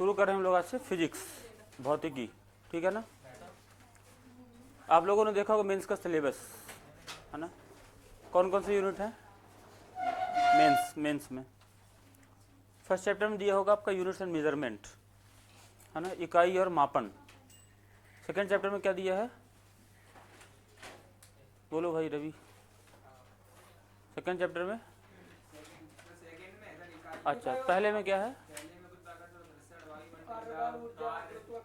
शुरू करें हम लोग आज से फिजिक्स, भौतिकी, ठीक है ना। आप लोगों ने देखा होगा मेंस का सिलेबस, है ना। कौन कौन से यूनिट है मेंस में। फर्स्ट चैप्टर में दिया होगा आपका यूनिट्स एंड मेजरमेंट, है ना, इकाई और मापन। सेकेंड चैप्टर में क्या दिया है, बोलो भाई रवि। सेकेंड चैप्टर में, अच्छा पहले में क्या है,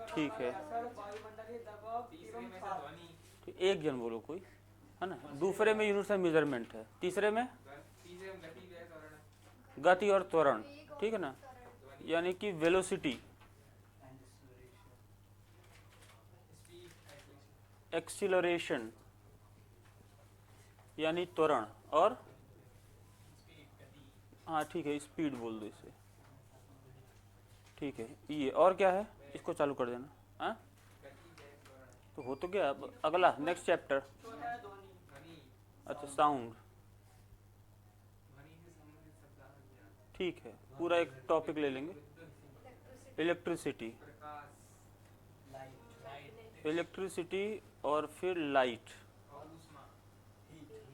ठीक है, एक जन बोलो कोई, है ना। दूसरे में यूनिट्स एंड मेजरमेंट है। तीसरे में गति और त्वरण, ठीक है ना, यानी कि वेलोसिटी, एक्सीलरेशन यानी त्वरण, और हाँ ठीक है स्पीड बोल दो इसे, ठीक है। ये और क्या है, इसको चालू कर देना। हाँ तो हो तो गया। अब अगला नेक्स्ट चैप्टर, अच्छा साउंड, ठीक है, पूरा एक टॉपिक ले लेंगे। इलेक्ट्रिसिटी, इलेक्ट्रिसिटी और फिर लाइट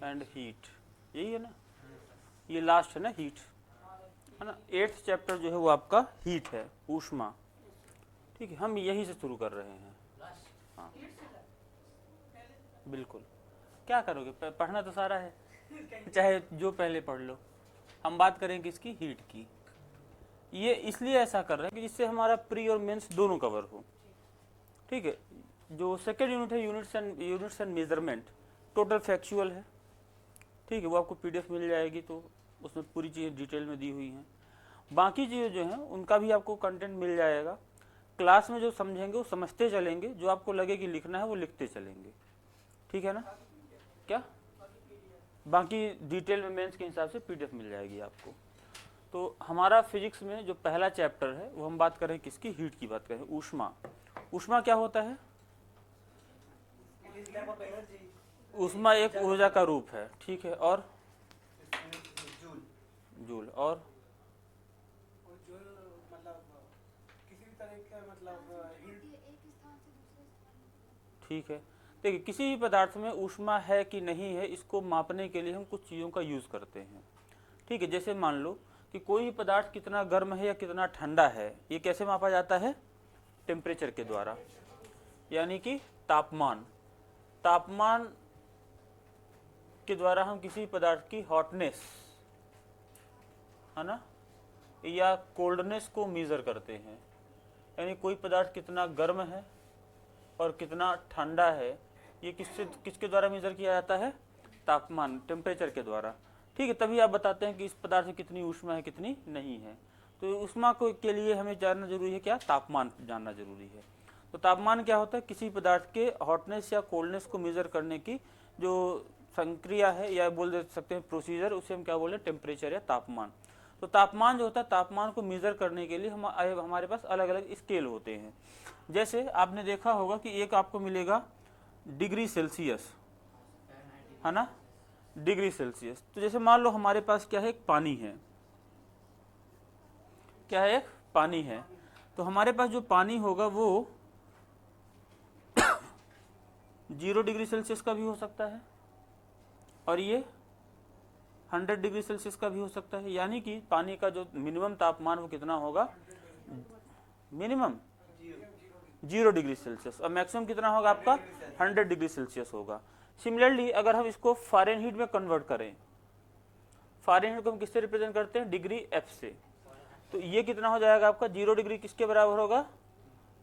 एंड हीट, यही है ना। ये लास्ट है ना हीट, है ना। 8th चैप्टर जो है वो आपका हीट है, ऊष्मा, ठीक है। हम यही से शुरू कर रहे हैं। हाँ बिल्कुल, क्या करोगे, पढ़ना तो सारा है, चाहे जो पहले पढ़ लो। हम बात करेंगे इसकी हीट की। ये इसलिए ऐसा कर रहे हैं कि जिससे हमारा प्री और मेंस दोनों कवर हो, ठीक है। जो सेकेंड यूनिट है units and measurement, total factual है, ठीक है। वो आपको पीडीएफ मिल जाएगी, तो उसमें पूरी चीज़ें डिटेल में दी हुई हैं। बाकी चीज़ें जो हैं उनका भी आपको कंटेंट मिल जाएगा। क्लास में जो समझेंगे वो समझते चलेंगे, जो आपको लगे कि लिखना है वो लिखते चलेंगे, ठीक है ना। क्या बाकी डिटेल में मेंस के हिसाब से पीडीएफ मिल जाएगी आपको। तो हमारा फिजिक्स में जो पहला चैप्टर है वो हम बात करें किसकी, हीट की बात करें, ऊष्मा। ऊष्मा क्या होता है, ऊष्मा एक ऊर्जा का रूप है, ठीक है। और जूल, और ठीक है। देखिए किसी भी पदार्थ में ऊष्मा है कि नहीं है, इसको मापने के लिए हम कुछ चीज़ों का यूज़ करते हैं, ठीक है। जैसे मान लो कि कोई भी पदार्थ कितना गर्म है या कितना ठंडा है, ये कैसे मापा जाता है, टेम्परेचर के द्वारा, यानी कि तापमान। तापमान के द्वारा हम किसी पदार्थ की हॉटनेस, है ना, या कोल्डनेस को मेजर करते हैं। यानी कोई पदार्थ कितना गर्म है और कितना ठंडा है, ये किसके द्वारा मेजर किया जाता है, तापमान, टेम्परेचर के द्वारा, ठीक है। तभी आप बताते हैं कि इस पदार्थ में कितनी ऊष्मा है कितनी नहीं है। तो ऊष्मा को के लिए हमें जानना जरूरी है, क्या, तापमान जानना जरूरी है। तो तापमान क्या होता है, किसी पदार्थ के हॉटनेस या कोल्डनेस को मेजर करने की जो संक्रिया है, या बोल दे सकते हैं प्रोसीजर, उसे हम क्या बोल रहे हैं, टेम्परेचर या तापमान। तो तापमान जो होता है, तापमान को मेजर करने के लिए हमारे पास अलग अलग स्केल होते हैं। जैसे आपने देखा होगा कि एक आपको मिलेगा डिग्री सेल्सियस, है ना, डिग्री सेल्सियस। तो जैसे मान लो हमारे पास क्या है, एक पानी है, क्या है, एक पानी है। तो हमारे पास जो पानी होगा वो 0 डिग्री सेल्सियस का भी हो सकता है, और ये 100 डिग्री सेल्सियस का भी हो सकता है। यानी कि पानी का जो मिनिमम तापमान वो कितना होगा, मिनिमम 0 डिग्री सेल्सियस, और मैक्सिमम कितना होगा आपका 100 डिग्री सेल्सियस होगा। सिमिलरली अगर हम इसको फ़ारेनहीट में कन्वर्ट करें, फ़ारेनहीट को हम किससे रिप्रेजेंट करते हैं, डिग्री एफ से, तो ये कितना हो जाएगा आपका, 0 डिग्री किसके बराबर होगा,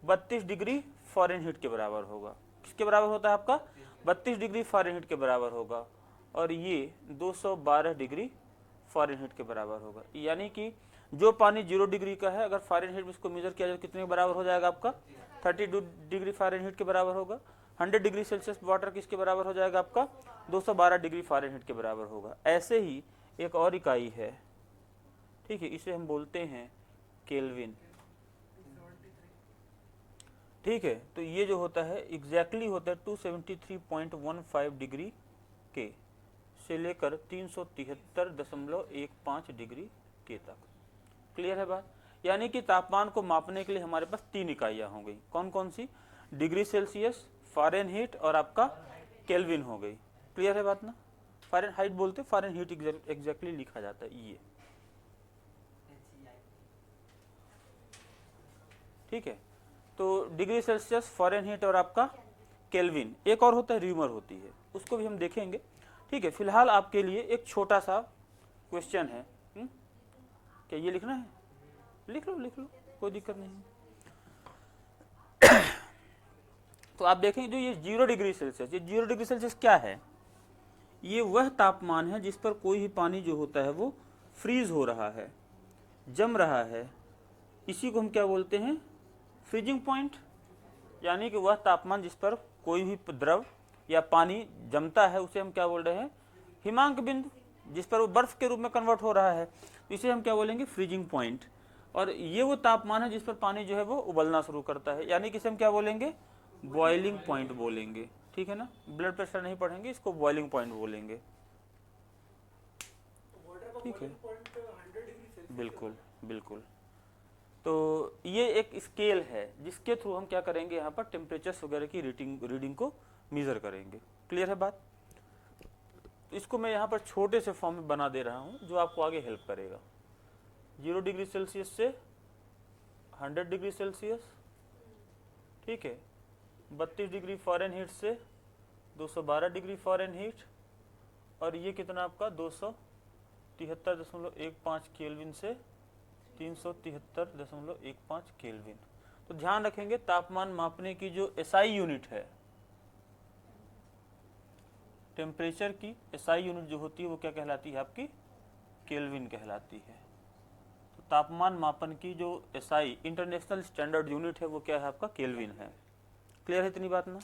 32 डिग्री फ़ारेनहीट के बराबर होगा। किसके बराबर होता है आपका, 32 डिग्री फ़ारेनहीट के बराबर होगा, और ये 212 डिग्री फ़ारेनहीट के बराबर होगा। यानी कि जो पानी 0 डिग्री का है, अगर फ़ारेनहीट में इसको मेजर किया जाए कितने के बराबर हो जाएगा आपका, 32 डिग्री फ़ारेनहीट के बराबर होगा। 100 डिग्री सेल्सियस वाटर किसके बराबर हो जाएगा आपका, 212 डिग्री फ़ारेनहीट के बराबर होगा। ऐसे ही एक और इकाई है, ठीक है, इसे हम बोलते हैं केल्विन, ठीक है। तो ये जो होता है एग्जैक्टली होता है 273.15 डिग्री के से लेकर 373.15 डिग्री के तक। क्लियर है बात। यानी कि तापमान को मापने के लिए हमारे पास 3 इकाइयाँ हो गई। कौन कौन सी? डिग्री सेल्सियस, फ़ारेनहीट और आपका केल्विन हो गई। क्लियर है बात ना? फ़ारेनहाइट बोलते, फ़ारेनहीट एग्जैक्टली लिखा जाता है ये, ठीक है। तो डिग्री सेल्सियस, फ़ारेनहीट और आपका केल्विन, एक और होता है र्यूमर होती है, उसको भी हम देखेंगे, ठीक है। फिलहाल आपके लिए एक छोटा सा क्वेश्चन है, क्या ये लिखना है? लिख लो कोई दिक्कत नहीं। तो आप देखेंगे जो ये 0 डिग्री सेल्सियस, ये 0 डिग्री सेल्सियस क्या है? ये वह तापमान है जिस पर कोई भी पानी जो होता है वो फ्रीज हो रहा है, जम रहा है। इसी को हम क्या बोलते हैं? Freezing point. यानी कि वह तापमान जिस पर कोई भी द्रव या पानी जमता है उसे हम क्या बोल रहे हैं? हिमांक बिंदु। जिस पर वो बर्फ के रूप में कन्वर्ट हो रहा है तो इसे हम क्या बोलेंगे? Freezing point. और ये वो तापमान है जिस पर पानी जो है वो उबलना शुरू करता है, यानी कि इसे हम क्या बोलेंगे? बॉइलिंग पॉइंट बोलेंगे, ठीक है ना। ब्लड प्रेशर नहीं पढ़ेंगे, इसको बॉइलिंग पॉइंट बोलेंगे, ठीक है। बिल्कुल बिल्कुल। तो ये एक स्केल है जिसके थ्रू हम क्या करेंगे? यहाँ पर टेम्परेचर्स वगैरह की रीडिंग को मेजर करेंगे। क्लियर है बात? इसको मैं यहाँ पर छोटे से फॉर्म में बना दे रहा हूँ जो आपको आगे हेल्प करेगा। 0 डिग्री सेल्सियस से 100 डिग्री सेल्सियस, ठीक है। 32 डिग्री फ़ारेनहीट से 212 डिग्री फ़ारेनहीट, और ये कितना आपका 273.15 केल्विन से 373.15 केल्विन। तो ध्यान रखेंगे तापमान मापने की जो एसआई यूनिट है, टेम्परेचर की एसआई यूनिट जो होती है वो क्या कहलाती है? आपकी केल्विन कहलाती है। तो तापमान मापन की जो एसआई इंटरनेशनल स्टैंडर्ड यूनिट है वो क्या है? आपका केल्विन है। क्लियर है इतनी बात ना?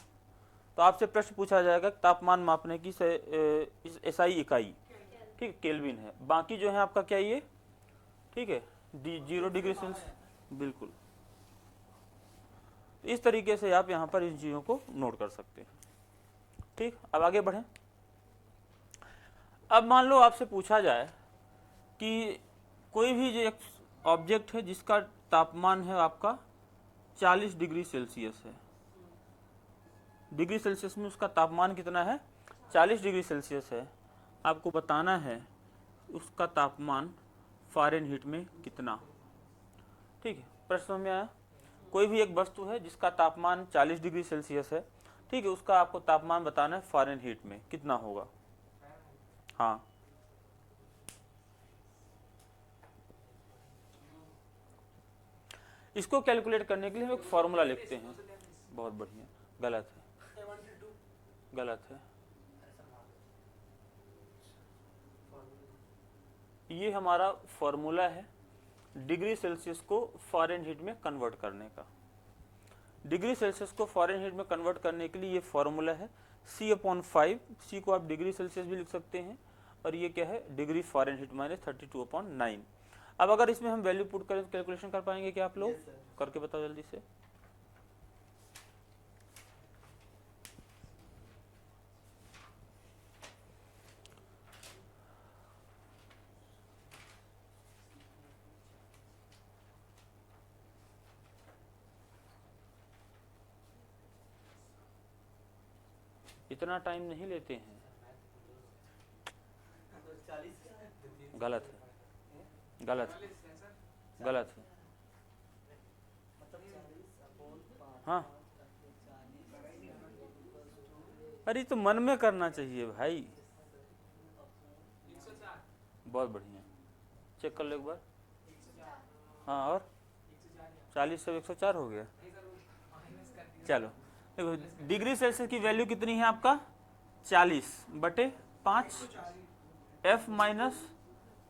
तो आपसे प्रश्न पूछा जाएगा तापमान मापने की एसआई इकाई, ठीक, केल्विन है। बाकी जो है आपका क्या ये, ठीक है, 0 डिग्री सेल्सियस, बिल्कुल। इस तरीके से आप यहाँ पर इन चीज़ों को नोट कर सकते हैं, ठीक। अब आगे बढ़ें। अब मान लो आपसे पूछा जाए कि कोई भी जो एक ऑब्जेक्ट है जिसका तापमान है आपका 40 डिग्री सेल्सियस है, डिग्री सेल्सियस में उसका तापमान कितना है? 40 डिग्री सेल्सियस है। आपको बताना है उसका तापमान फ़ारेनहीट में कितना, ठीक है। प्रश्न में आया कोई भी एक वस्तु है जिसका तापमान 40 डिग्री सेल्सियस है, ठीक है, उसका आपको तापमान बताना है फ़ारेनहीट में कितना होगा। हाँ, इसको कैलकुलेट करने के लिए हम एक फॉर्मूला लिखते हैं। बहुत बढ़िया, गलत है, गलत है। ये हमारा फॉर्मूला है डिग्री सेल्सियस को फ़ारेनहीट में कन्वर्ट करने का। डिग्री सेल्सियस को फ़ारेनहीट में कन्वर्ट करने के लिए ये फॉर्मूला है C/5। C को आप डिग्री सेल्सियस भी लिख सकते हैं, और ये क्या है? Degree Fahrenheit minus 32/9। अब अगर इसमें हम वैल्यू पुट करें तो कैलकुलेशन कर पाएंगे क्या आप लोग? करके बताओ जल्दी से। इतना टाइम नहीं लेते हैं, गलत है, गलत है, गलत है। हाँ, अरे तो मन में करना चाहिए भाई। बहुत बढ़िया, चेक कर लो एक बार। हाँ, और 40 से 104 हो गया। चलो देखो, डिग्री सेल्सियस की वैल्यू कितनी है आपका? 40/5 F माइनस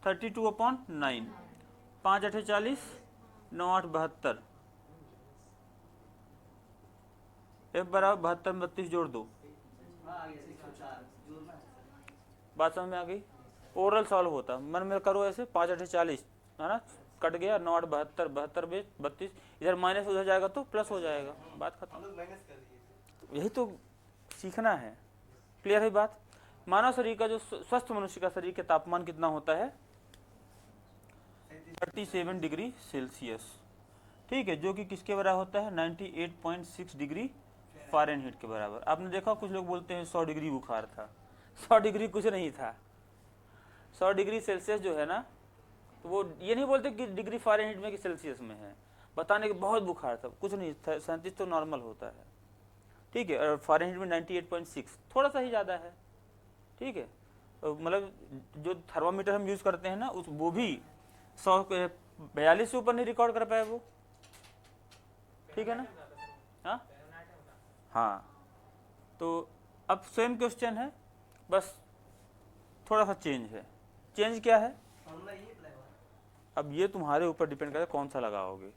32/9, 5 8 40, 9 8 72, F बराबर 72 32 जोड़ दो। बात समझ में आ गई? ओरल सॉल्व होता, मन में करो ऐसे, 5 8 40 है ना, कट गया, 9 8 72, 72 32, इधर माइनस उधर जाएगा तो प्लस हो जाएगा, बात खत्म। यही तो सीखना है। क्लियर है बात? मानव शरीर का जो स्वस्थ मनुष्य का शरीर का तापमान कितना होता है? 37 डिग्री सेल्सियस, ठीक है, जो कि किसके बराबर होता है 98.6 डिग्री फ़ारेनहीट के बराबर। आपने देखा कुछ लोग बोलते हैं 100 डिग्री बुखार था, 100 डिग्री कुछ नहीं था। 100 डिग्री सेल्सियस जो है ना, तो वो ये नहीं बोलते कि डिग्री फ़ारेनहीट में कि सेल्सियस में है, बताने के बहुत बुखार था, कुछ नहीं था, 37 तो नॉर्मल होता है, ठीक है। और फ़ारेनहीट में 98.6 थोड़ा सा ही ज़्यादा है, ठीक है। मतलब जो थर्मामीटर हम यूज़ करते हैं ना, उस वो भी 142 से ऊपर नहीं रिकॉर्ड कर पाए वो, ठीक है ना। हाँ हाँ, तो अब सेम क्वेश्चन है, बस थोड़ा सा चेंज है। चेंज क्या है, अब ये तुम्हारे ऊपर डिपेंड करता है कौन सा लगाओगे।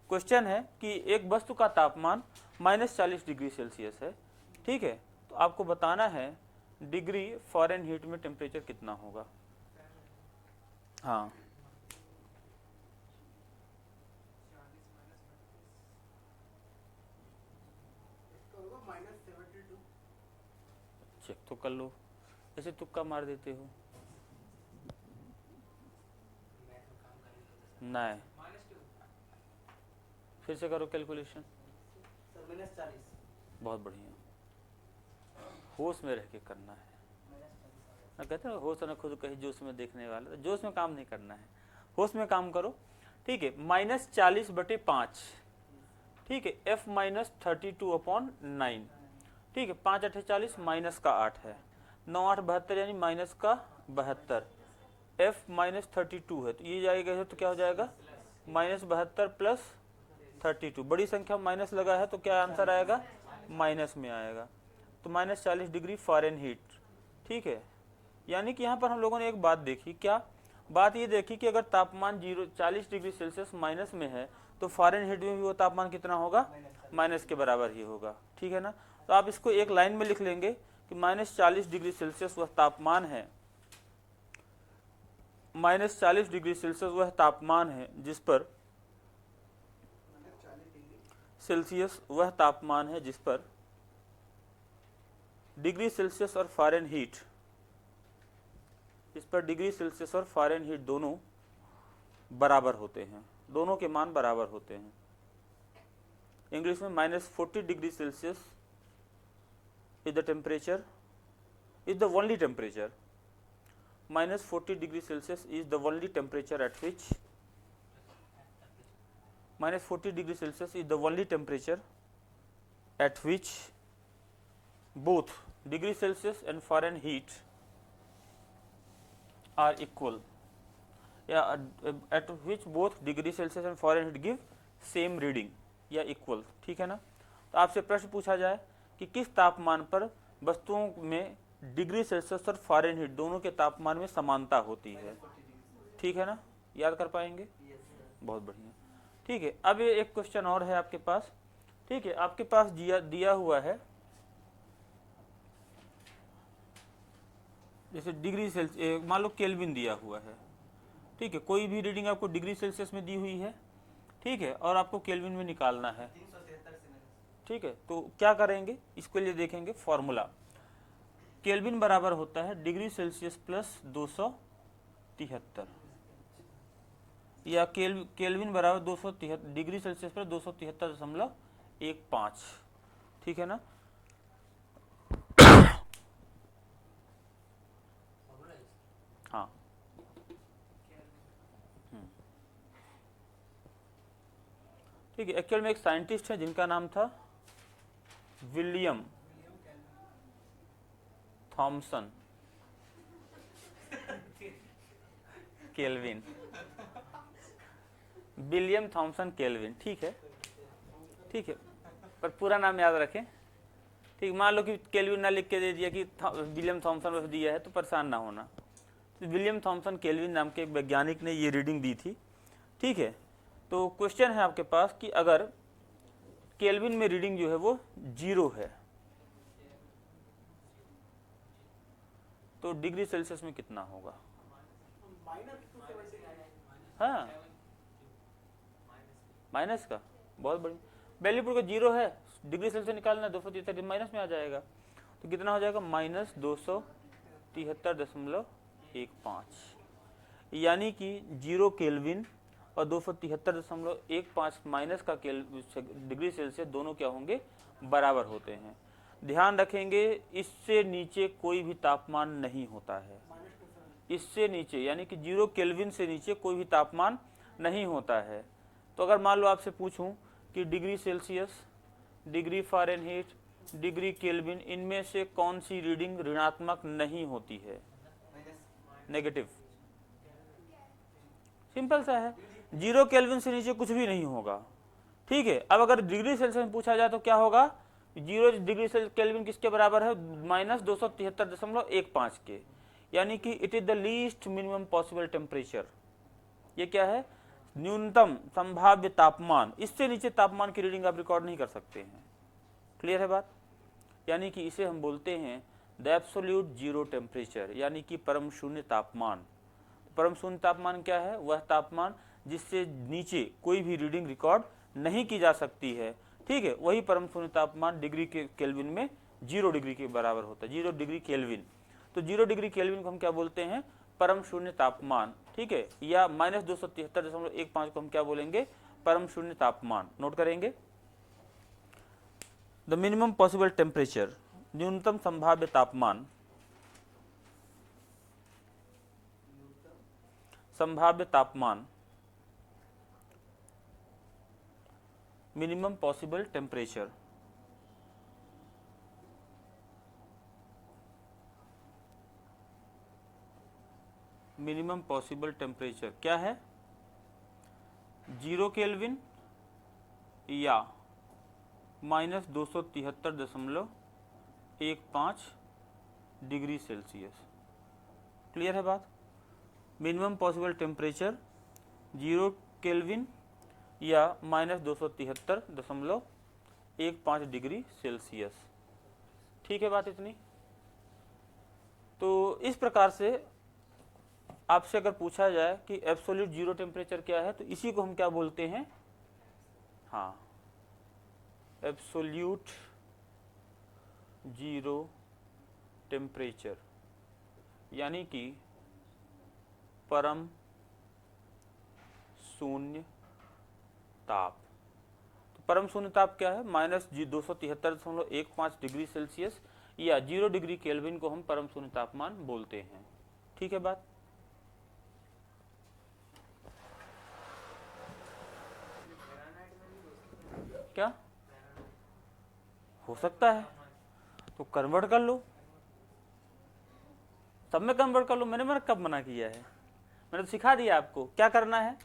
क्वेश्चन है कि एक वस्तु का तापमान -40 डिग्री सेल्सियस है, ठीक है, तो आपको बताना है डिग्री फ़ारेनहीट में टेम्परेचर कितना होगा। हाँ, चेक तो कर लो, ऐसे तुक्का मार देते हो। नहीं, फिर से करो कैलकुलेशन। बहुत बढ़िया, होश में रह के करना है ना, कहते हैं होश न खुद कहीं जोश में देखने वाला, तो जोश में काम नहीं करना है, होश में काम करो, ठीक है। -40/5, ठीक है, F-32/9, ठीक है, 5 8 40 माइनस का 8 है, 9 8 72 यानी माइनस का 72, F-32 है तो ये जाएगा, तो क्या हो जाएगा -72 + 32, बड़ी संख्या माइनस लगा है तो क्या आंसर आएगा, माइनस में आएगा, तो -40 डिग्री फ़ारेनहीट, ठीक है। यानी कि यहाँ पर हम लोगों ने एक बात देखी, क्या बात ये देखी कि अगर तापमान 40 डिग्री सेल्सियस माइनस में है तो फ़ारेनहीट में भी वो तापमान कितना होगा, माइनस के बराबर ही होगा, ठीक है ना। तो आप इसको एक लाइन में लिख लेंगे कि -40 डिग्री सेल्सियस वह तापमान है, -40 डिग्री सेल्सियस वह तापमान है जिस पर सेल्सियस वह तापमान है जिस पर डिग्री सेल्सियस और फ़ारेनहीट, इस पर डिग्री सेल्सियस और फ़ारेनहीट दोनों बराबर होते हैं, दोनों के मान बराबर होते हैं। इंग्लिश में -40 degree Celsius is the temperature, is the only temperature, -40 degree Celsius is the only temperature at which -40 degree Celsius is the only temperature at which both degree Celsius and Fahrenheit are equal, at which both degree Celsius and Fahrenheit give same reading या equal, ठीक है ना। तो आपसे प्रश्न पूछा जाए कि किस तापमान पर वस्तुओं में डिग्री सेल्सियस और फ़ारेनहीट दोनों के तापमान में समानता होती है, ठीक है ना, याद कर पाएंगे, बहुत बढ़िया, ठीक है। अब ये एक क्वेश्चन और है आपके पास, ठीक है, आपके पास दिया हुआ है जैसे डिग्री सेल्सियस, मान लो केल्विन दिया हुआ है, ठीक है, कोई भी रीडिंग आपको डिग्री सेल्सियस में दी हुई है, ठीक है, और आपको केल्विन में निकालना है, ठीक है। तो क्या करेंगे, इसके लिए देखेंगे फॉर्मूला, केल्विन बराबर होता है डिग्री सेल्सियस प्लस 273, या केल्विन बराबर 273 डिग्री सेल्सियस पर 273.15, ठीक है ना। हाँ, ठीक है। एक्चुअल में एक साइंटिस्ट है जिनका नाम था William Thomson Kelvin, William Thomson Kelvin, ठीक है, ठीक है, पर पूरा नाम याद रखें, ठीक। मान लो कि केल्विन ना लिख के दे दिया कि विलियम थॉमसन बस दिया है तो परेशान ना होना, तो विलियम थॉमसन केल्विन नाम के एक वैज्ञानिक ने ये रीडिंग दी थी, ठीक है। तो क्वेश्चन है आपके पास कि अगर केल्विन में रीडिंग जो है वो 0 है तो डिग्री सेल्सियस में कितना होगा, हाँ माइनस का, बहुत बढ़िया, वैल्यू पूरा 0 है, डिग्री सेल्सियस निकालना 273 माइनस में आ जाएगा, तो कितना हो जाएगा -273.15, यानी कि 0 केल्विन और 273.15 माइनस का डिग्री सेल्सियस दोनों क्या होंगे, बराबर होते हैं। ध्यान रखेंगे इससे नीचे कोई भी तापमान नहीं होता है, इससे नीचे यानी कि 0 केल्विन से नीचे कोई भी तापमान नहीं होता है। तो अगर मान लो आपसे पूछूं कि degree Celsius, degree Fahrenheit, degree kelvin, इनमें से कौन सी रीडिंग ऋणात्मक नहीं होती है, नेगेटिव। सिंपल सा है, 0 केल्विन से नीचे कुछ भी नहीं होगा, ठीक है। अब अगर डिग्री सेल्सियस में पूछा जाए तो क्या होगा, 0 डिग्री केल्विन किसके बराबर है, -273.15 के, यानी कि it is the least minimum possible temperature. ये क्या है, न्यूनतम संभाव्य तापमान, इससे नीचे तापमान की रीडिंग आप रिकॉर्ड नहीं कर सकते हैं। क्लियर है बात, यानी कि इसे हम बोलते हैं द एब्सोल्यूट जीरो टेम्परेचर, यानी कि परम शून्य तापमान। परम शून्य तापमान क्या है, वह तापमान जिससे नीचे कोई भी रीडिंग रिकॉर्ड नहीं की जा सकती है, ठीक है। वही परम शून्य तापमान डिग्री के केल्विन में 0 डिग्री के बराबर होता है, 0 डिग्री केल्विन। तो 0 डिग्री केल्विन को हम क्या बोलते हैं, परम शून्य तापमान, ठीक है। या -273.15 को हम क्या बोलेंगे, परम शून्य तापमान। नोट करेंगे, द मिनिमम पॉसिबल टेम्परेचर, न्यूनतम संभाव्य तापमान, संभाव्य तापमान, minimum possible temperature, minimum possible temperature क्या है, 0 केल्विन या -273.15 डिग्री सेल्सियस। क्लियर है बात, मिनिमम पॉसिबल टेम्परेचर 0 केल्विन या -273.15 डिग्री सेल्सियस, ठीक है बात इतनी। तो इस प्रकार से आपसे अगर पूछा जाए कि एब्सोल्यूट जीरो टेम्परेचर क्या है, तो इसी को हम क्या बोलते हैं, हाँ, एब्सोल्यूट जीरो टेम्परेचर, यानी कि परम शून्य ताप। तो परम शून्य ताप क्या है, -273.15 डिग्री सेल्सियस या 0 डिग्री केल्विन को हम परम शून्य तापमान बोलते हैं, ठीक है बात। क्या हो सकता है, तो कन्वर्ट कर लो, सब में कन्वर्ट कर लो। मैंने कब मना किया है, मैंने तो सिखा दिया आपको क्या करना है,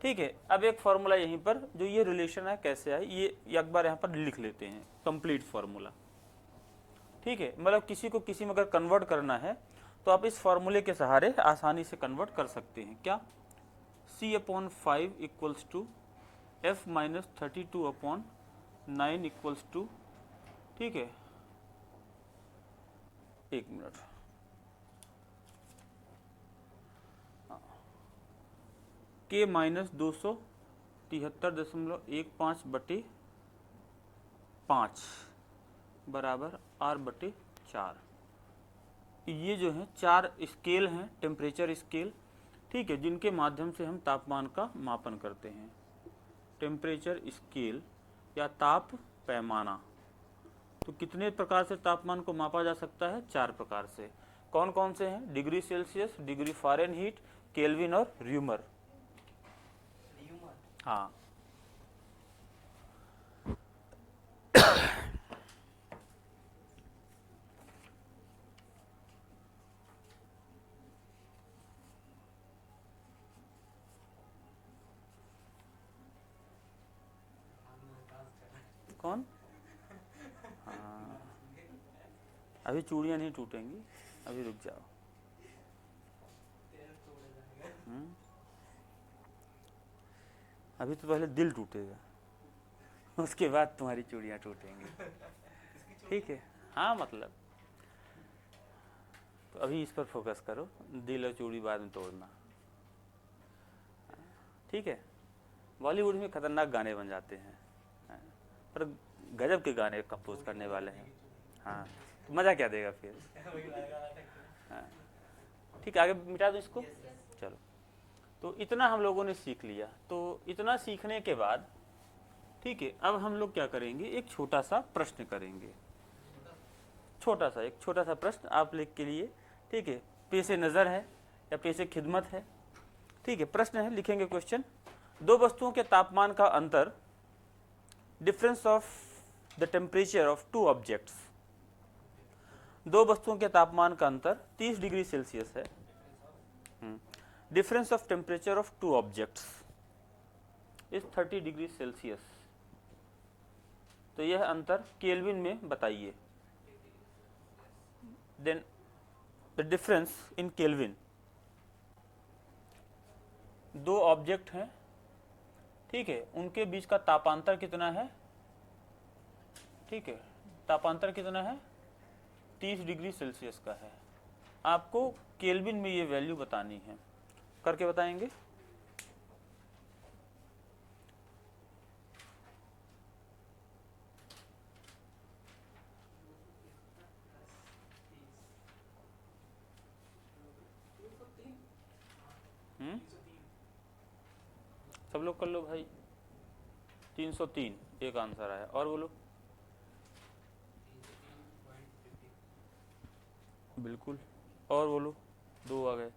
ठीक है। अब एक फॉर्मूला यहीं पर, जो ये रिलेशन है कैसे है, ये एक बार यहाँ पर लिख लेते हैं, कंप्लीट फॉर्मूला, ठीक है। मतलब किसी को किसी में अगर कन्वर्ट करना है तो आप इस फॉर्मूले के सहारे आसानी से कन्वर्ट कर सकते हैं। क्या, C/5 equals to F-32/9 equals to, ठीक है, एक मिनट, K -273.15/5 बराबर R/4। ये जो है 4 स्केल हैं, टेम्परेचर स्केल, ठीक है, जिनके माध्यम से हम तापमान का मापन करते हैं। टेम्परेचर स्केल या ताप पैमाना। तो कितने प्रकार से तापमान को मापा जा सकता है, 4 प्रकार से। कौन कौन से हैं, degree Celsius, degree Fahrenheit, kelvin और र्यूमर। हाँ, कौन, हाँ, अभी चूड़ियाँ नहीं टूटेंगी, अभी रुक जाओ। अभी तो पहले दिल टूटेगा, उसके बाद तुम्हारी चूड़ियाँ टूटेंगी, ठीक है। हाँ, मतलब तो अभी इस पर फोकस करो, दिल और चूड़ी बाद में तोड़ना, ठीक है। बॉलीवुड में खतरनाक गाने बन जाते हैं, पर गजब के गाने कंपोज करने वाले हैं। हाँ, तो मज़ा क्या देगा फिर। हाँ, ठीक है, आगे मिटा दो इसको, चलो। तो इतना हम लोगों ने सीख लिया। तो इतना सीखने के बाद ठीक है, अब हम लोग क्या करेंगे, एक छोटा सा प्रश्न करेंगे। एक छोटा सा प्रश्न आप लोग के लिए, ठीक है, पेशे नज़र है या पेशे खिदमत है। ठीक है, प्रश्न है, लिखेंगे क्वेश्चन। दो वस्तुओं के तापमान का अंतर, difference of the temperature of two objects. दो वस्तुओं के तापमान का अंतर 30 डिग्री सेल्सियस है। Difference of temperature of two objects is 30 degree Celsius. तो यह अंतर केल्विन में बताइए। Then the difference in Kelvin, दो ऑब्जेक्ट हैं, ठीक है, उनके बीच का तापांतर कितना है। ठीक है, तापांतर कितना है, 30 डिग्री सेल्सियस का है। आपको केल्विन में ये वैल्यू बतानी है, करके बताएंगे। सब लोग कर लो भाई। 303 एक आंसर आया, और बोलो। बिल्कुल, और बोलो, 2 आ गए।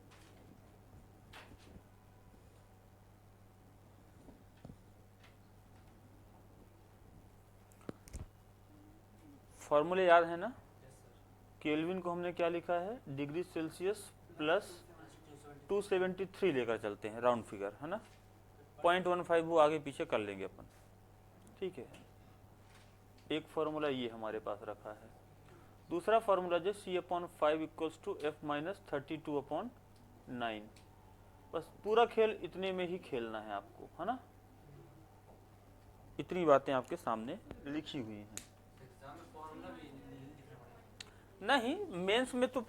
फॉर्मूले याद है ना? केल्विन को हमने क्या लिखा है, डिग्री सेल्सियस प्लस 273 लेकर चलते हैं, राउंड फिगर है ना। 0.15 वो आगे पीछे कर लेंगे अपन। ठीक है, एक फॉर्मूला ये हमारे पास रखा है। दूसरा फॉर्मूला जो C/5 इक्वल्स टू F-32/9। बस पूरा खेल इतने में ही खेलना है आपको, है ना। इतनी बातें आपके सामने लिखी हुई हैं। नहीं, मेंस में तो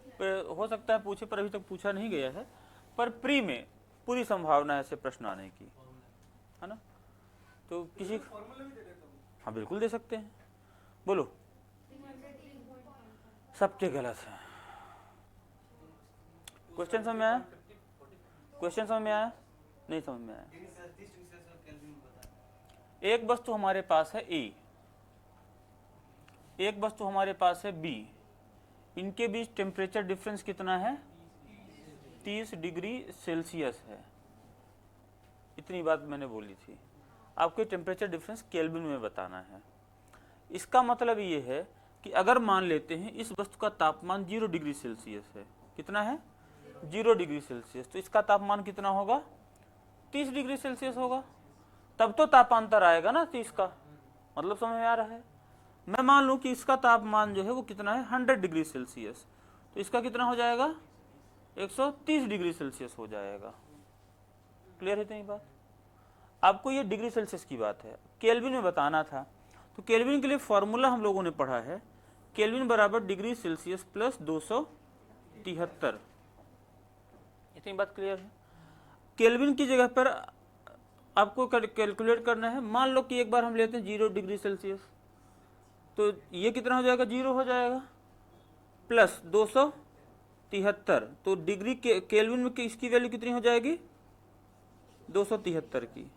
हो सकता है पूछे, पर अभी तक पूछा नहीं गया है। पर प्री में पूरी संभावना है ऐसे प्रश्न आने की, है ना। तो किसी, हाँ बिल्कुल दे सकते हैं। बोलो, सबके गलत है। क्वेश्चन समझ में आया? क्वेश्चन समझ में आया? नहीं समझ में आया? एक वस्तु हमारे पास है ए, एक वस्तु हमारे पास है बी। इनके बीच टेम्परेचर डिफरेंस कितना है, 30 डिग्री सेल्सियस है। इतनी बात मैंने बोली थी। आपको टेम्परेचर डिफरेंस केल्विन में बताना है। इसका मतलब ये है कि अगर मान लेते हैं इस वस्तु का तापमान 0 डिग्री सेल्सियस है, कितना है, 0 डिग्री सेल्सियस, तो इसका तापमान कितना होगा, 30 डिग्री सेल्सियस होगा। तब तो तापांतर आएगा ना 30 का, मतलब समझ में आ रहा है। मैं मान लूं कि इसका तापमान जो है वो कितना है, 100 डिग्री सेल्सियस, तो इसका कितना हो जाएगा, 130 डिग्री सेल्सियस हो जाएगा। क्लियर है इतनी बात? आपको ये डिग्री सेल्सियस की बात है, केल्विन में बताना था। तो केल्विन के लिए फॉर्मूला हम लोगों ने पढ़ा है, केल्विन बराबर डिग्री सेल्सियस प्लस 273। इतनी बात क्लियर है? केल्विन की जगह पर आपको कैलकुलेट करना है। मान लो कि एक बार हम लेते हैं 0 डिग्री सेल्सियस, तो ये कितना हो जाएगा, 0 हो जाएगा, प्लस 273, तो डिग्री केल्विन में इसकी वैल्यू कितनी हो जाएगी, 273 की।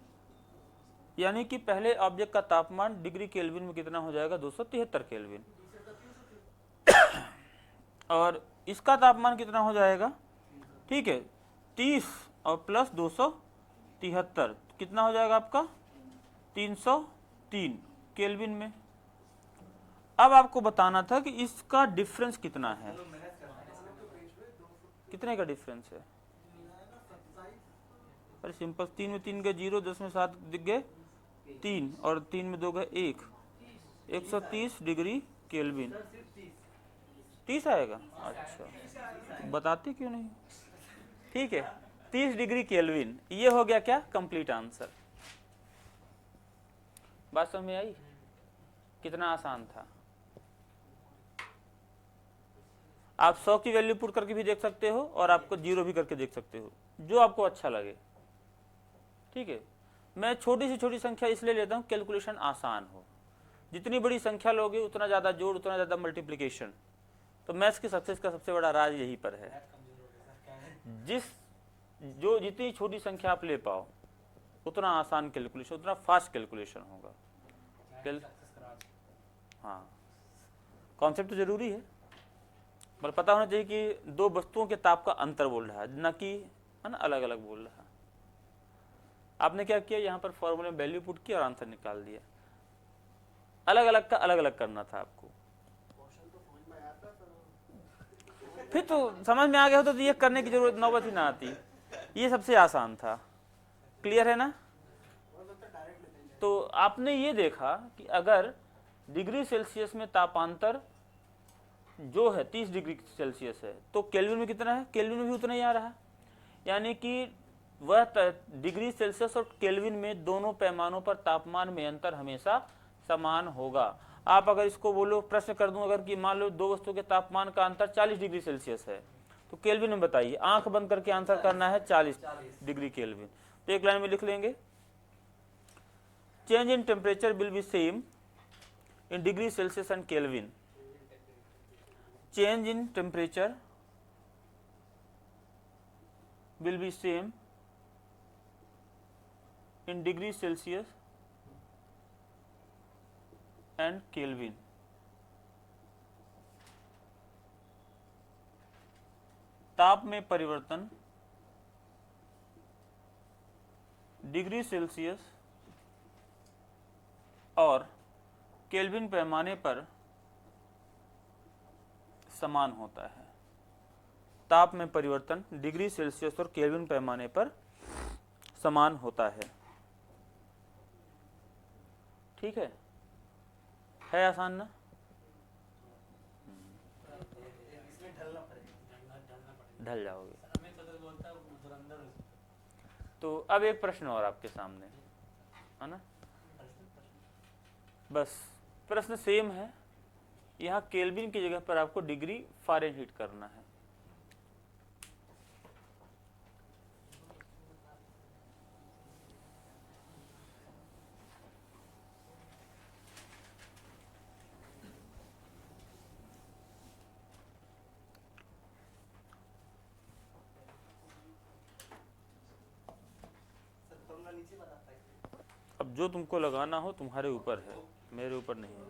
यानी कि पहले ऑब्जेक्ट का तापमान डिग्री केल्विन में कितना हो जाएगा, 273 केल्विन। और इसका तापमान कितना हो जाएगा, ठीक है, 30 और प्लस 273 कितना हो जाएगा आपका, 303 केल्विन में। अब आपको बताना था कि इसका डिफरेंस कितना है, कितने का डिफरेंस है। अरे सिंपल, 3 में 3 गए 0, 10 में 7 दिख गए 3, और 3 में 2 गए 1, 130 डिग्री केल्विन। 30 आएगा, अच्छा बताते क्यों नहीं। ठीक है, 30 डिग्री केल्विन, ये हो गया क्या, कंप्लीट आंसर। बात समझ में आई? कितना आसान था। आप 100 की वैल्यू पुट करके भी देख सकते हो, और आपको 0 भी करके देख सकते हो, जो आपको अच्छा लगे। ठीक है, मैं छोटी से छोटी संख्या इसलिए लेता हूं कैलकुलेशन आसान हो। जितनी बड़ी संख्या लोगे उतना ज़्यादा जोड़, उतना ज़्यादा मल्टीप्लिकेशन। तो मैथ्स की सक्सेस का सबसे बड़ा राज यही पर है। जिस जो जितनी छोटी संख्या आप ले पाओ उतना आसान कैलकुलेशन, उतना फास्ट कैलकुलेशन होगा। हाँ, कॉन्सेप्ट तो जरूरी है, पर पता होना चाहिए कि दो वस्तुओं के ताप का अंतर बोल रहा है, न कि है ना अलग अलग बोल रहा है। आपने क्या किया, यहाँ पर फॉर्मूले में वैल्यू पुट किया और आंसर निकाल दिया। अलग अलग का अलग अलग करना था आपको। फिर तो समझ में आ गया हो तो ये करने की जरूरत नौबत ही ना आती, ये सबसे आसान था। क्लियर है ना? तो आपने ये देखा कि अगर डिग्री सेल्सियस में तापांतर जो है 30 डिग्री सेल्सियस है तो केल्विन में कितना है, केल्विन में भी उतना ही आ रहा है। यानी कि वह डिग्री सेल्सियस और केल्विन में दोनों पैमानों पर तापमान में अंतर हमेशा समान होगा। आप अगर इसको बोलो, प्रश्न कर दूं अगर कि मान लो दो वस्तुओं के तापमान का अंतर 40 डिग्री सेल्सियस है तो केल्विन में बताइए, आंख बंद करके आंसर करना है 40 डिग्री केल्विन। तो एक लाइन में लिख लेंगे, change in temperature will be same in degree Celsius and kelvin. Change in temperature will be same in degree Celsius and Kelvin। ताप में परिवर्तन डिग्री सेल्सियस और केल्विन पैमाने पर समान होता है। ताप में परिवर्तन डिग्री सेल्सियस और केल्विन पैमाने पर समान होता है। ठीक है आसान ना? ढल जाओगे। तो अब एक प्रश्न और आपके सामने है ना, बस प्रश्न सेम है, यहाँ केल्विन की जगह पर आपको डिग्री फ़ारेनहीट करना है। अब जो तुमको लगाना हो तुम्हारे ऊपर है, मेरे ऊपर नहीं है।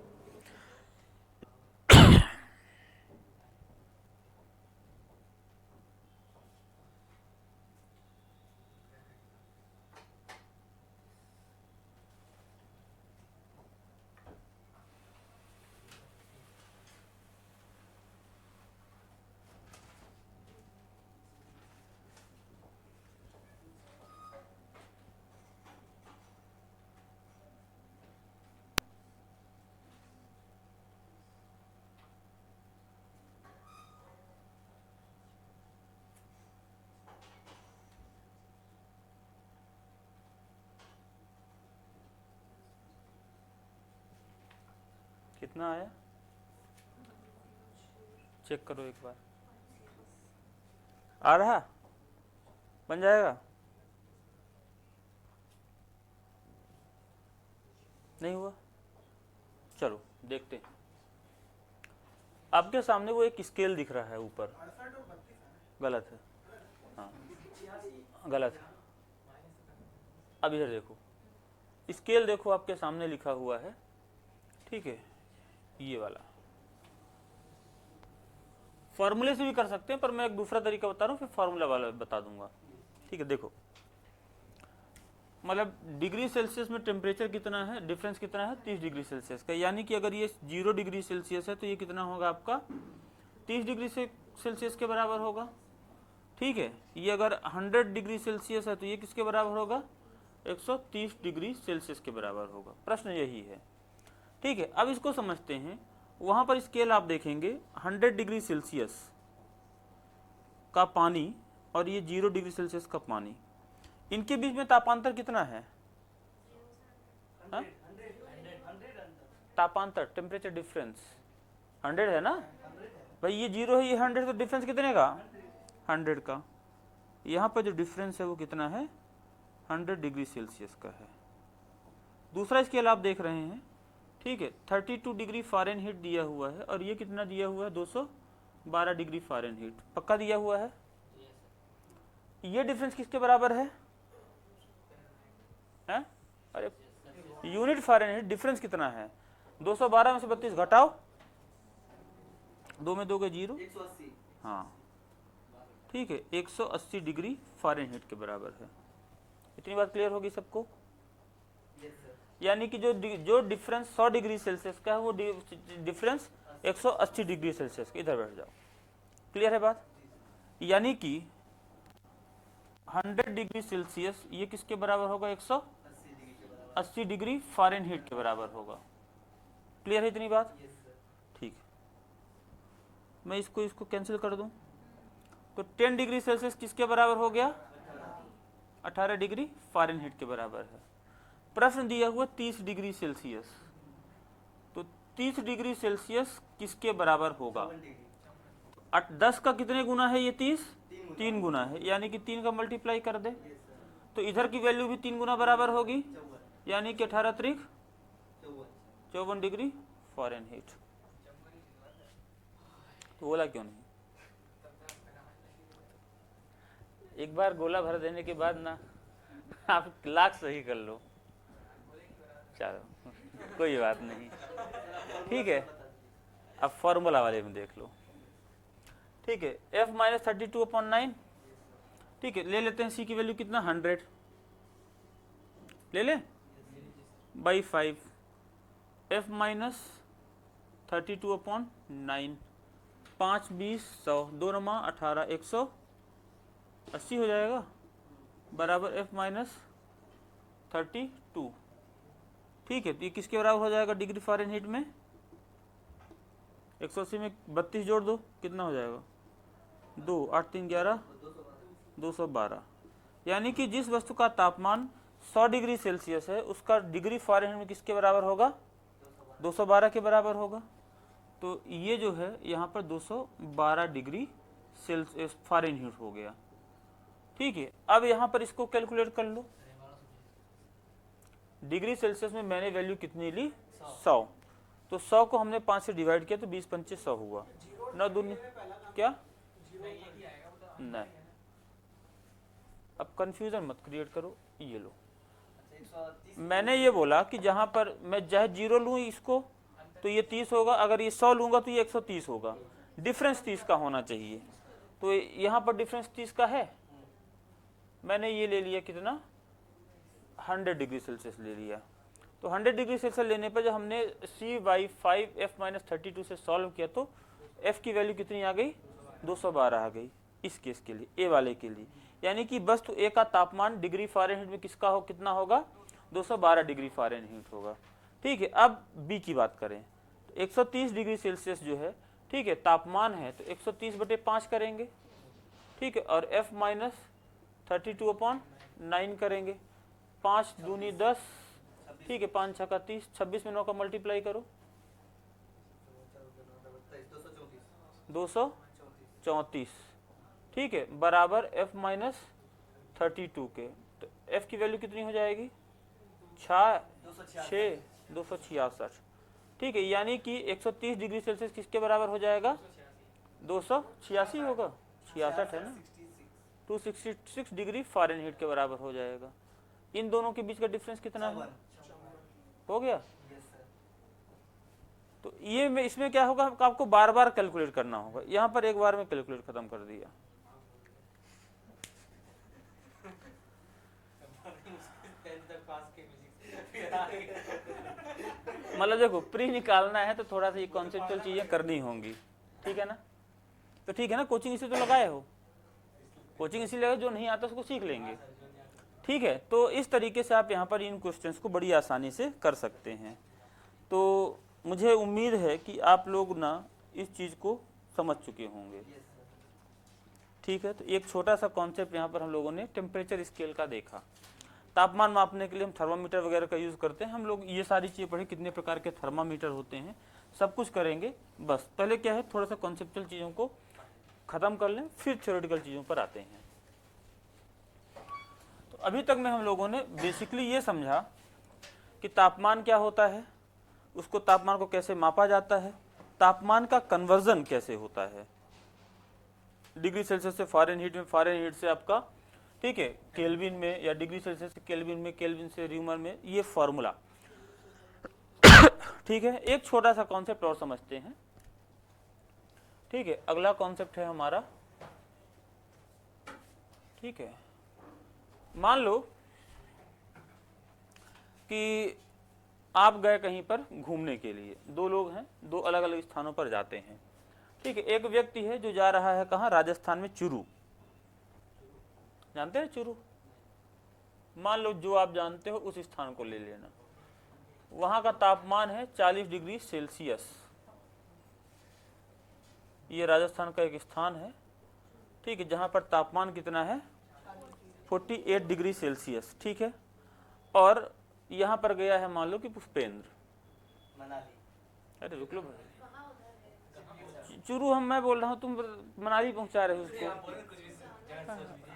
कितना आया चेक करो एक बार, आ रहा, बन जाएगा, नहीं हुआ, चलो देखते हैं। आपके सामने वो एक स्केल दिख रहा है ऊपर, गलत है, हाँ गलत है। अब इधर देखो, स्केल देखो आपके सामने लिखा हुआ है, ठीक है, ये वाला। फॉर्मूले से भी कर सकते हैं पर मैं एक दूसरा तरीका बता रहा हूँ, फिर फॉर्मूला वाला बता दूंगा। ठीक है, देखो मतलब डिग्री सेल्सियस में टेम्परेचर कितना है, डिफरेंस कितना है, 30 डिग्री सेल्सियस का। यानी कि अगर ये 0 डिग्री सेल्सियस है तो ये कितना होगा आपका 30 डिग्री सेल्सियस के बराबर होगा। ठीक है, ये अगर 100 डिग्री सेल्सियस है तो ये किसके बराबर होगा, 130 डिग्री सेल्सियस के बराबर होगा। प्रश्न यही है। ठीक है, अब इसको समझते हैं। वहां पर स्केल आप देखेंगे 100 डिग्री सेल्सियस का पानी और ये 0 डिग्री सेल्सियस का पानी, इनके बीच में तापांतर कितना है, तापांतर टेम्परेचर डिफरेंस 100 है ना भाई, ये 0 है ये 100, तो डिफरेंस कितने का, 100 का। यहाँ पर जो डिफरेंस है वो कितना है, 100 डिग्री सेल्सियस का है। दूसरा स्केल आप देख रहे हैं, ठीक है, 32 डिग्री फ़ारेनहीट दिया हुआ है और ये कितना दिया हुआ है, 212 डिग्री फ़ारेनहीट, पक्का दिया हुआ है। ये डिफरेंस किसके बराबर है? हैं? अरे यूनिट फ़ारेनहीट डिफरेंस कितना है? 212 में से 32 घटाओ, 2 में 2 के 0, 180। हाँ ठीक है, 180 डिग्री फ़ारेनहीट के बराबर है। इतनी बात क्लियर होगी सबको? Yes sir. यानी कि जो डिफरेंस 100 डिग्री सेल्सियस का है वो डिफरेंस 180 डिग्री सेल्सियस का। इधर बैठ जाओ, क्लियर है बात? यानी कि 100 डिग्री सेल्सियस ये किसके बराबर होगा? 180 डिग्री फ़ारेनहीट के बराबर होगा। क्लियर है इतनी बात? Yes sir. ठीक है, मैं इसको कैंसिल कर दूं तो 10 डिग्री सेल्सियस किसके बराबर हो गया? 18 डिग्री फ़ारेनहीट के बराबर है। प्रश्न दिया हुआ 30 डिग्री सेल्सियस, तो 30 डिग्री सेल्सियस किसके बराबर होगा? 10 का कितने गुना है ये? 30 3 गुना है, यानी कि 3 का मल्टीप्लाई कर दे तो इधर की वैल्यू भी 3 गुना बराबर होगी, यानी कि 18 त्रिक 54 डिग्री फ़ारेनहीट। तो बोला क्यों नहीं? एक बार गोला भर देने के बाद ना आप लाख सही कर लो, चलो कोई बात नहीं, ठीक है। अब फॉर्मूला वाले में देख लो, ठीक है। f माइनस 32/9, ठीक है। ले लेते हैं c की वैल्यू कितना? 100 ले लें बाई 5, f माइनस 32/9, 5 20 100, 2 नमा 18, 180 हो जाएगा, बराबर f माइनस 32। ठीक है, तो ये किसके बराबर हो जाएगा डिग्री फ़ारेनहीट में? 180 में 32 जोड़ दो, कितना हो जाएगा? 2 8 3 11, 212। यानी कि जिस वस्तु का तापमान 100 डिग्री सेल्सियस है उसका डिग्री फ़ारेनहीट में किसके बराबर होगा? 212 के बराबर होगा। तो ये जो है यहाँ पर 212 डिग्री सेल्सियस फ़ारेनहीट हो गया। ठीक है, अब यहाँ पर इसको कैलकुलेट कर लो। डिग्री सेल्सियस में मैंने वैल्यू कितनी ली? 100। तो 100 को हमने 5 से डिवाइड किया तो 20 पंचे 100 हुआ। 9 दूनी क्या? नहीं, अब कंफ्यूजन मत क्रिएट करो। ये लो, मैंने ये बोला कि जहां पर मैं चाहे 0 लूँ इसको तो ये 30 होगा, अगर ये 100 लूंगा तो ये 130 होगा। डिफरेंस 30 का होना चाहिए, तो यहाँ पर डिफरेंस 30 का है। मैंने ये ले लिया कितना? 100 डिग्री सेल्सियस ले लिया। तो 100 डिग्री सेल्सियस लेने पर जब हमने c/5 f माइनस 32 से सॉल्व किया तो f की वैल्यू कितनी आ गई? 212 आ गई इस केस के लिए, ए वाले के लिए। यानी कि वस्तु ए का तापमान डिग्री फ़ारेनहीट में किसका हो, कितना होगा? 212 डिग्री फ़ारेनहीट होगा। ठीक है, अब बी की बात करें तो 130 डिग्री सेल्सियस जो है, ठीक है, तापमान है तो 130/5 करेंगे, ठीक है, और f माइनस 32/9 करेंगे। 5 दूनी 10, ठीक है, 5 छक्का 30, 26 में 9 का मल्टीप्लाई करो, 234, ठीक है, बराबर f माइनस 32 के। तो f की वैल्यू कितनी हो जाएगी? 266, ठीक है। यानी कि 130 डिग्री सेल्सियस किसके बराबर हो जाएगा? 286 होगा, 66 है ना, 266 डिग्री फ़ारेनहीट के बराबर हो जाएगा। इन दोनों के बीच का डिफरेंस कितना है? हो गया। तो ये में इसमें क्या होगा, आपको बार बार कैलकुलेट करना होगा। यहाँ पर एक बार में कैलकुलेट खत्म कर दिया। मतलब देखो, प्री निकालना है तो थोड़ा सा ये कॉन्सेप्चुअल चीजें करनी होंगी, ठीक है ना? तो ठीक है ना, कोचिंग इसे तो लगाए हो, कोचिंग इसी लगे, जो नहीं आता उसको सीख लेंगे, ठीक है। तो इस तरीके से आप यहाँ पर इन क्वेश्चंस को बड़ी आसानी से कर सकते हैं। तो मुझे उम्मीद है कि आप लोग ना इस चीज़ को समझ चुके होंगे, ठीक है। तो एक छोटा सा कॉन्सेप्ट यहाँ पर हम लोगों ने टेम्परेचर स्केल का देखा। तापमान मापने के लिए हम थर्मामीटर वगैरह का यूज़ करते हैं। हम लोग ये सारी चीज़ें पढ़े, कितने प्रकार के थर्मामीटर होते हैं, सब कुछ करेंगे। बस पहले क्या है, थोड़ा सा कॉन्सेप्चुअल चीज़ों को ख़त्म कर लें, फिर थ्योरेटिकल चीज़ों पर आते हैं। तो अभी तक में हम लोगों ने बेसिकली ये समझा कि तापमान क्या होता है, उसको तापमान को कैसे मापा जाता है, तापमान का कन्वर्जन कैसे होता है डिग्री सेल्सियस से फ़ारेनहीट में, फ़ारेनहीट से आपका ठीक है, केल्विन में या डिग्री सेल्सियस से केल्विन में, केल्विन से र्यूमर में, ये फॉर्मूला। ठीक है, एक छोटा सा कॉन्सेप्ट और समझते हैं। ठीक है, अगला कॉन्सेप्ट है हमारा, ठीक है, मान लो कि आप गए कहीं पर घूमने के लिए, दो लोग हैं, दो अलग अलग स्थानों पर जाते हैं। ठीक है, एक व्यक्ति है जो जा रहा है कहाँ, राजस्थान में चुरू, जानते हैं चुरू? मान लो जो आप जानते हो उस स्थान को ले लेना, वहां का तापमान है 40 डिग्री सेल्सियस। ये राजस्थान का एक स्थान है, ठीक है, जहां पर तापमान कितना है, 48 डिग्री सेल्सियस। ठीक है, और यहां पर गया है मान लो कि पुष्पेंद्र, अरे रुक लो भाई, चुरू मैं बोल रहा हूँ, तुम मनाली पहुंचा रहे हो उसको।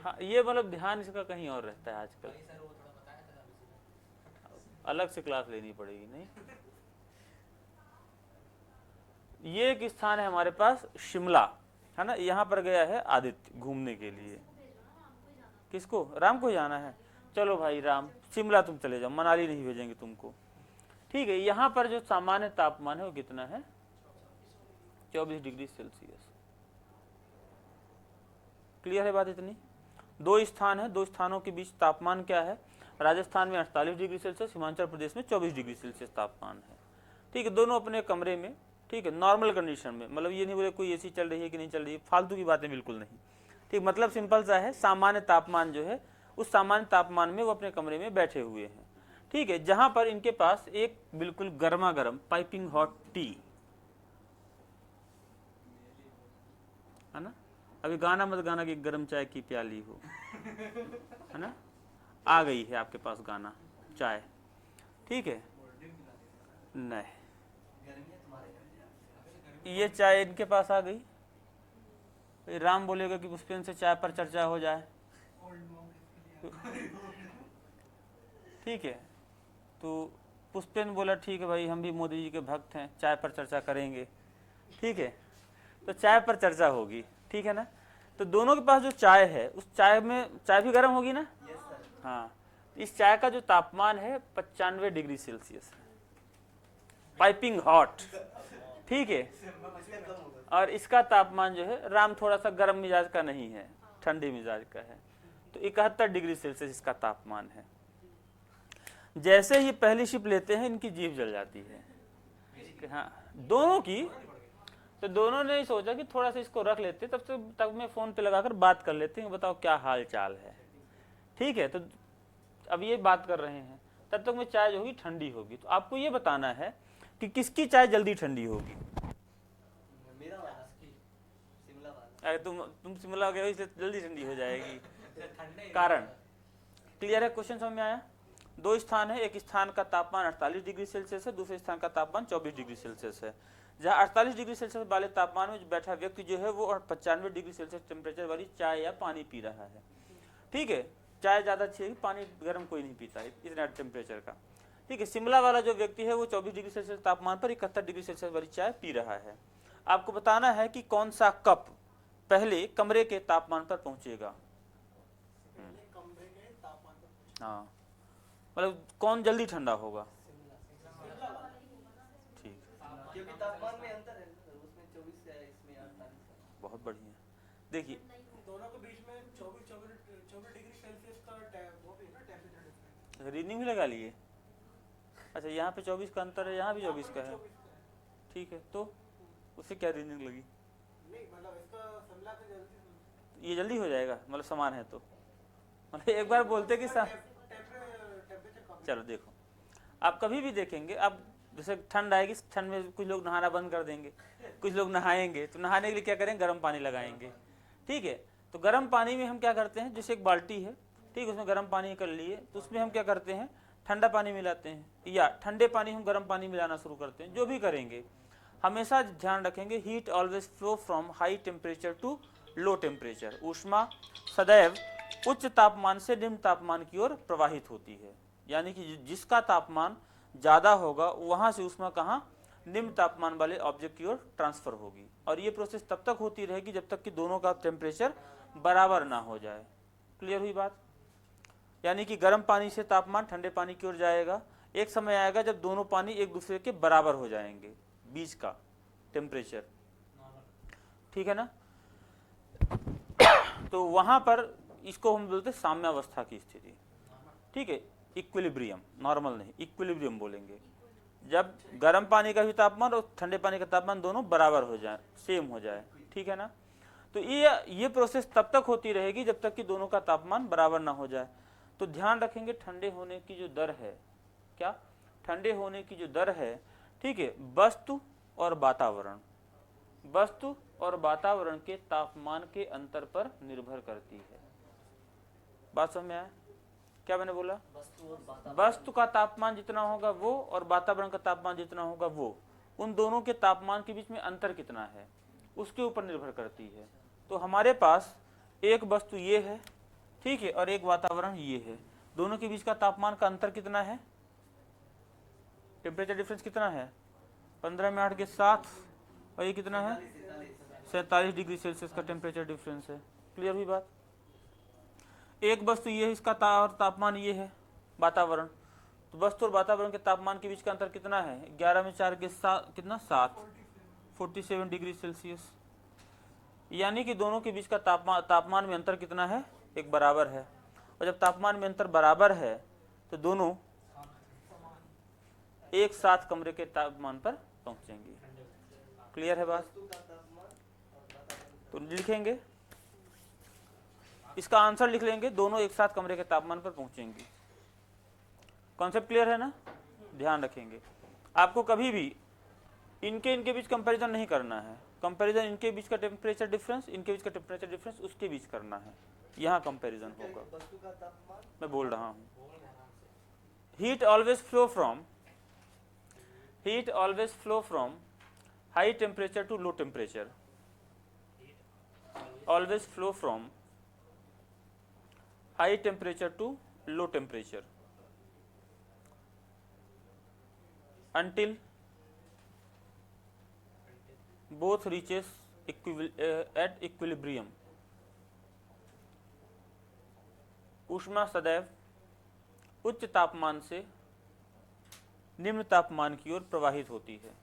हाँ, ये मतलब ध्यान इसका कहीं और रहता है आजकल, अलग से क्लास लेनी पड़ेगी। नहीं, ये एक स्थान है हमारे पास शिमला, है ना, यहाँ पर गया है आदित्य घूमने के लिए। किसको? राम को जाना है, चलो भाई राम शिमला तुम चले जाओ, मनाली नहीं भेजेंगे तुमको। ठीक है, यहाँ पर जो सामान्य तापमान है वो कितना है, 24 डिग्री सेल्सियस। क्लियर है बात इतनी? दो स्थान है, दो स्थानों के बीच तापमान क्या है, राजस्थान में 48 डिग्री सेल्सियस, हिमाचल प्रदेश में 24 डिग्री सेल्सियस तापमान है। ठीक है, दोनों अपने कमरे में, ठीक है, नॉर्मल कंडीशन में, मतलब ये नहीं बोले कोई एसी चल रही है कि नहीं चल रही है, फालतू की बातें बिल्कुल नहीं। ठीक, मतलब सिंपल सा है, सामान्य तापमान जो है उस सामान्य तापमान में वो अपने कमरे में बैठे हुए हैं। ठीक है, जहां पर इनके पास एक बिल्कुल गर्मा गर्म पाइपिंग हॉट टी, है ना, अभी गाना मत गाना कि गर्म चाय की प्याली हो, है ना, आ गई है आपके पास गाना चाय। ठीक है, नहीं, ये चाय इनके पास आ गई, राम बोलेगा कि पुष्पेंद्र से चाय पर चर्चा हो जाए। ठीक है, तो पुष्पेंद्र बोला ठीक है भाई, हम भी मोदी जी के भक्त हैं, चाय पर चर्चा करेंगे। ठीक है, तो चाय पर चर्चा होगी, ठीक है ना, तो दोनों के पास जो चाय है उस चाय में, चाय भी गर्म होगी ना। हाँ, इस चाय का जो तापमान है 95 डिग्री सेल्सियस है, पाइपिंग हॉट। ठीक है, और इसका तापमान जो है, राम थोड़ा सा गर्म मिजाज का नहीं है, ठंडे मिजाज का है, तो 71 डिग्री सेल्सियस इसका तापमान है। जैसे ही पहली शिप लेते हैं इनकी जीभ जल जाती है, हाँ दोनों की, तो दोनों ने सोचा कि थोड़ा सा इसको रख लेते, तब में फोन पे लगाकर बात कर लेते हैं, बताओ क्या हाल चाल है। ठीक है, तो अब ये बात कर रहे हैं, तब तक में चाय जो होगी ठंडी होगी। तो आपको ये बताना है कि किसकी चाय जल्दी ठंडी होगी। मेरा वाला, शिमला वाला। अरे तुम शिमला गए हो इसलिए जल्दी ठंडी हो जाएगी, कारण क्लियर है? क्वेश्चन समझ में आया? दो स्थान है, एक स्थान का तापमान 48 डिग्री सेल्सियस है, दूसरे स्थान का तापमान 24 डिग्री सेल्सियस है। जहाँ 48 डिग्री सेल्सियस वाले तापमान में बैठा व्यक्ति जो है वो 95 डिग्री सेल्सियस टेम्परेचर वाली चाय या पानी पी रहा है। ठीक है, चाय ज्यादा अच्छी है, पानी गर्म कोई नहीं पीता है इतना टेम्परेचर का। ठीक है, शिमला वाला जो व्यक्ति है वो 24 डिग्री सेल्सियस तापमान पर 71 डिग्री सेल्सियस वाली चाय पी रहा है। आपको बताना है कि कौन सा कप पहले कमरे के तापमान पर पहुंचेगा। हाँ, मतलब कौन जल्दी ठंडा होगा। ठीक, क्योंकि तापमान में अंतर है, उसमें 24 है, इसमें 48 है। बहुत बढ़िया। देखिए दोनों के बीच में 24 डिग्री सेल्सियस का वो भी है ना, टेम्परेचर डिफरेंस। रीडिंग भी लगा लिए। अच्छा, यहाँ पे 24 का अंतर है, यहाँ भी 24 का है। ठीक है, तो उससे क्या रीडिंग लगी? नहीं मतलब इसका शिमला से जल्दी, ये जल्दी हो जाएगा, मतलब समान है तो, मतलब एक बार बोलते कि चलो देखो, आप कभी भी देखेंगे, आप जैसे ठंड आएगी, ठंड में कुछ लोग नहाना बंद कर देंगे, कुछ लोग नहाएंगे, तो नहाने के लिए क्या करेंगे, गर्म पानी लगाएंगे। ठीक है, तो गर्म पानी में हम क्या करते हैं, जैसे एक बाल्टी है, ठीक, उसमें गर्म पानी कर लिए, तो उसमें हम क्या करते हैं, ठंडा पानी मिलाते हैं, या ठंडे पानी हम गर्म पानी मिलाना शुरू करते हैं। जो भी करेंगे हमेशा ध्यान रखेंगे, heat always flow from high temperature to low temperature. ऊष्मा सदैव उच्च तापमान से निम्न तापमान की ओर प्रवाहित होती है, यानी कि जिसका तापमान ज्यादा होगा वहां से ऊष्मा कहाँ, निम्न तापमान वाले ऑब्जेक्ट की ओर ट्रांसफर होगी। और ये प्रोसेस तब तक होती रहेगी जब तक कि दोनों का टेम्परेचर बराबर ना हो जाए। क्लियर हुई बात? यानी कि गर्म पानी से तापमान ठंडे पानी की ओर जाएगा, एक समय आएगा जब दोनों पानी एक दूसरे के बराबर हो जाएंगे, बीच का टेम्परेचर, ठीक है ना। तो वहां पर इसको हम बोलते हैं साम्यावस्था की स्थिति, ठीक है, इक्विलिब्रियम, नॉर्मल नहीं, इक्विलिब्रियम बोलेंगे, जब गर्म पानी का भी तापमान और ठंडे पानी का तापमान दोनों बराबर हो जाए, सेम हो जाए, ठीक है ना। तो ये प्रोसेस तब तक होती रहेगी जब तक कि दोनों का तापमान बराबर ना हो जाए। तो ध्यान रखेंगे ठंडे होने की जो दर है, क्या ठंडे होने की जो दर है, ठीक है, वस्तु और वातावरण, वस्तु और वातावरण के तापमान के अंतर पर निर्भर करती है। बात समझ में आया क्या मैंने बोला? वस्तु का तापमान जितना होगा वो और वातावरण का तापमान जितना होगा वो, उन दोनों के तापमान के बीच में अंतर कितना है उसके ऊपर निर्भर करती है। तो हमारे पास एक वस्तु ये है, ठीक है, और एक वातावरण ये है, दोनों के बीच का तापमान का अंतर कितना है, टेम्परेचर डिफरेंस कितना है, 15 में 8 के 7, और ये कितना है 47 डिग्री सेल्सियस का टेम्परेचर डिफरेंस है। क्लियर हुई बात? एक वस्तु ये है, इसका और तापमान ये है वातावरण, तो वस्तु और वातावरण के तापमान के बीच का अंतर कितना है, 11 में 4 के 7 कितना 7, 47 डिग्री सेल्सियस। यानी कि दोनों के बीच का तापमान में अंतर कितना है, एक बराबर है, और जब तापमान में अंतर बराबर है तो दोनों एक साथ कमरे के तापमान पर पहुंचेंगे। क्लियर है बात? तो लिखेंगे, इसका आंसर लिख लेंगे, दोनों एक साथ कमरे के तापमान पर पहुंचेंगे। कॉन्सेप्ट क्लियर है ना? ध्यान रखेंगे, आपको कभी भी इनके बीच कंपैरिजन नहीं करना है, कंपैरिजन इनके बीच का टेम्परेचर डिफरेंस, इनके बीच का टेम्परेचर डिफरेंस, उसके बीच करना है, यहाँ कंपैरिजन होगा। मैं बोल रहा हूँ, heat always flow from high temperature to low temperature, always flow from high temperature to low temperature until both reaches at equilibrium। ऊष्मा सदैव उच्च तापमान से निम्न तापमान की ओर प्रवाहित होती है,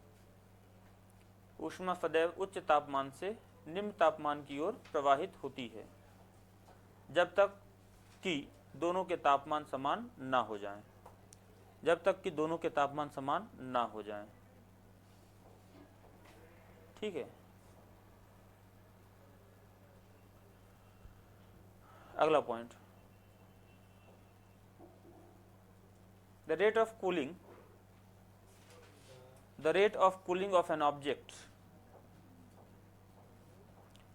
ऊष्मा सदैव उच्च तापमान से निम्न तापमान की ओर प्रवाहित होती है जब तक कि दोनों के तापमान समान ना हो जाएं, जब तक कि दोनों के तापमान समान ना हो जाएं, ठीक है। अगला point, the rate of cooling of an object,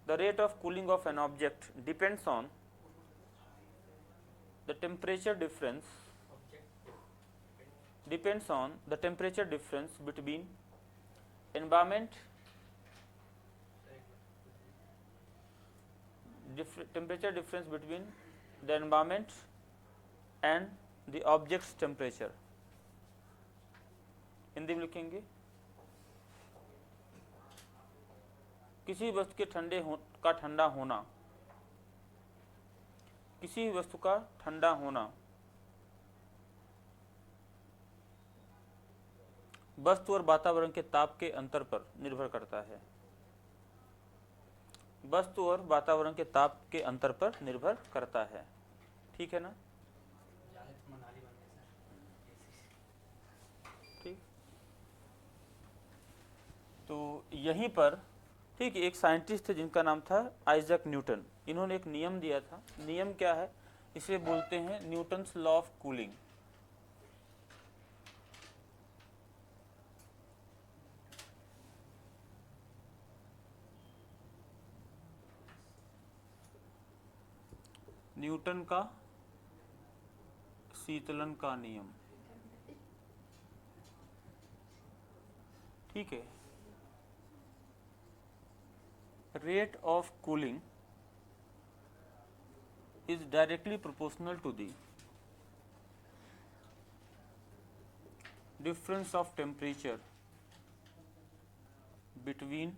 the rate of cooling of an object depends on the temperature difference between environment temperature difference between the environment and the object's temperature। Hindi में लिखेंगे, किसी वस्तु के ठंडा होना, किसी वस्तु का ठंडा होना वस्तु और वातावरण के ताप के अंतर पर निर्भर करता है, वस्तु और वातावरण के ताप के अंतर पर निर्भर करता है, ठीक है ना। ठीक, तो यहीं पर, ठीक है, एक साइंटिस्ट थे जिनका नाम था आइजैक न्यूटन, इन्होंने एक नियम दिया था। नियम क्या है, इसे बोलते हैं Newton's law of cooling. Newton का शीतलन का नियम, ठीक है। Rate of cooling is directly proportional to the difference of temperature between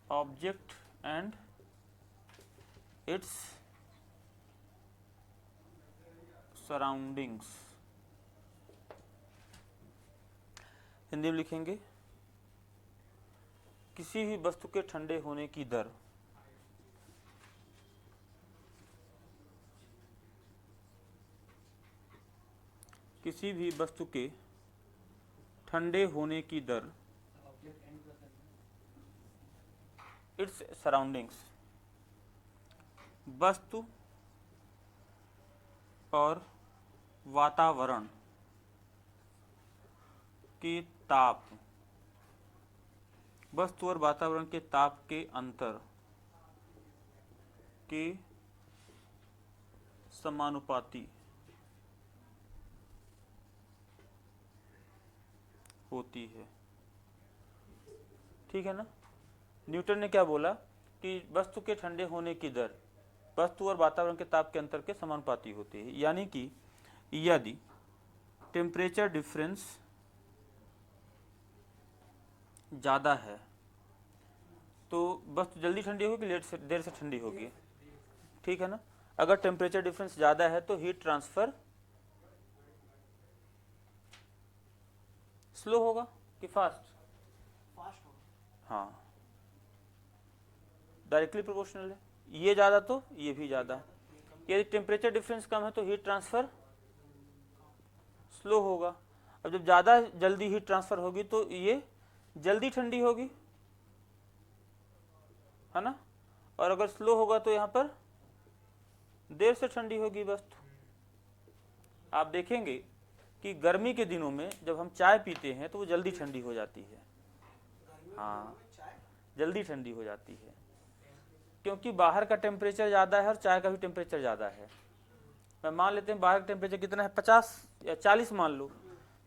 object and its surroundings. Hindi में लिखेंगे किसी भी वस्तु के ठंडे होने की दर किसी भी वस्तु के ठंडे होने की दर इट्स सराउंडिंग्स, वस्तु और वातावरण के ताप, वस्तु और वातावरण के ताप के अंतर के समानुपाती होती है। ठीक है ना। न्यूटन ने क्या बोला कि वस्तु के ठंडे होने की दर वस्तु और वातावरण के ताप के अंतर के समानुपाती होती है, यानी कि यदि टेम्परेचर डिफरेंस ज़्यादा है तो वस्तु जल्दी ठंडी होगी, देर से ठंडी होगी। ठीक है ना। अगर टेम्परेचर डिफरेंस ज़्यादा है तो हीट ट्रांसफर स्लो होगा कि फास्ट? फास्ट होगा। हाँ, डायरेक्टली प्रोपोर्शनल है। ये ज़्यादा तो ये भी ज़्यादा। यदि टेम्परेचर डिफरेंस कम है तो हीट ट्रांसफर स्लो होगा। अब जब ज़्यादा जल्दी हीट ट्रांसफर होगी तो ये जल्दी ठंडी होगी, है ना। और अगर स्लो होगा तो यहाँ पर देर से ठंडी होगी वस्तु। आप देखेंगे कि गर्मी के दिनों में जब हम चाय पीते हैं तो वो जल्दी ठंडी हो जाती है। हाँ, जल्दी ठंडी हो जाती है क्योंकि बाहर का टेम्परेचर ज़्यादा है और चाय का भी टेम्परेचर ज़्यादा है। मैं मान लेते हैं बाहर का टेम्परेचर कितना है, 50 या 40 मान लो।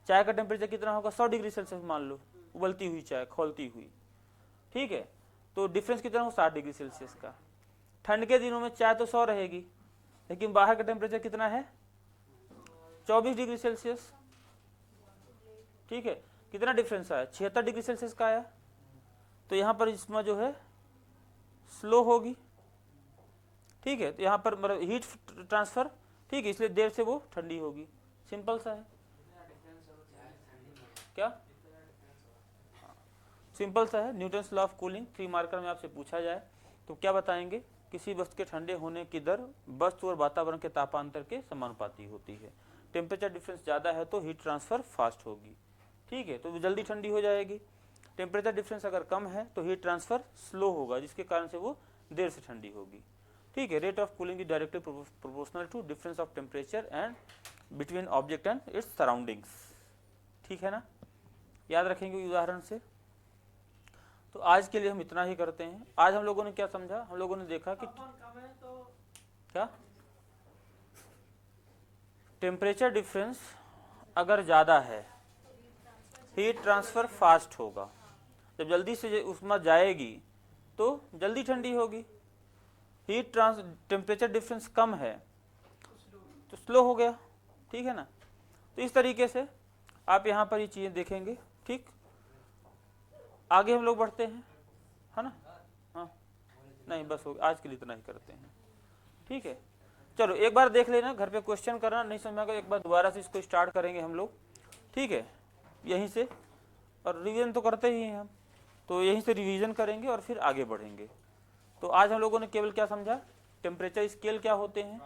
चाय का टेम्परेचर कितना होगा, 100 डिग्री सेल्सियस मान लो, उबलती हुई चाय, खौलती हुई। ठीक है, तो डिफरेंस कितना हो, 60 डिग्री सेल्सियस का। ठंड के दिनों में चाय तो 100 रहेगी, लेकिन बाहर का टेम्परेचर कितना है, 24 डिग्री सेल्सियस। ठीक है, कितना डिफरेंस आया, 76 डिग्री सेल्सियस का आया। तो यहाँ पर इसमें जो है स्लो होगी। ठीक है, तो यहाँ पर मतलब हीट ट्रांसफर, ठीक है, इसलिए देर से वो ठंडी होगी। सिंपल सा है। क्या सिंपल सा है, Newton's law of cooling. 3 marker में आपसे पूछा जाए तो क्या बताएंगे, किसी वस्तु के ठंडे होने की दर वस्तु और वातावरण के तापांतर के समानुपाती होती है। टेम्परेचर डिफरेंस ज़्यादा है तो हीट ट्रांसफर फास्ट होगी। ठीक है, तो वो जल्दी ठंडी हो जाएगी। टेम्परेचर डिफरेंस अगर कम है तो हीट ट्रांसफर स्लो होगा, जिसके कारण से वो देर से ठंडी होगी। ठीक है, rate of cooling is directly proportional to difference of temperature and between object and its surroundings. ठीक है ना, याद रखेंगे उदाहरण से। तो आज के लिए हम इतना ही करते हैं। आज हम लोगों ने क्या समझा, हम लोगों ने देखा कि क्या टेम्परेचर डिफरेंस अगर ज़्यादा है हीट ट्रांसफर फास्ट होगा। जब जल्दी से उष्मा जाएगी तो जल्दी ठंडी होगी। टेम्परेचर डिफरेंस कम है तो स्लो हो गया। ठीक है ना। तो इस तरीके से आप यहाँ पर ये चीज़ें देखेंगे। ठीक, आगे हम लोग बढ़ते हैं, है ना। हाँ, नहीं बस हो, आज के लिए इतना ही करते हैं। ठीक है, चलो एक बार देख लेना, घर पे क्वेश्चन करना, नहीं समझ में आएगा एक बार दोबारा से इसको स्टार्ट करेंगे हम लोग। ठीक है, यहीं से, और रिवीजन तो करते ही हैं हम, तो यहीं से रिवीजन करेंगे और फिर आगे बढ़ेंगे। तो आज हम लोगों ने केवल क्या समझा, टेम्परेचर स्केल क्या होते हैं,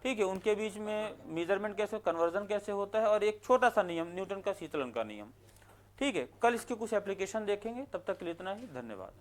ठीक है, उनके बीच में मेजरमेंट कैसे, कन्वर्जन कैसे होता है, और एक छोटा सा नियम न्यूटन का शीतलन का नियम। ठीक है, कल इसके कुछ एप्लीकेशन देखेंगे। तब तक के लिए इतना ही, धन्यवाद।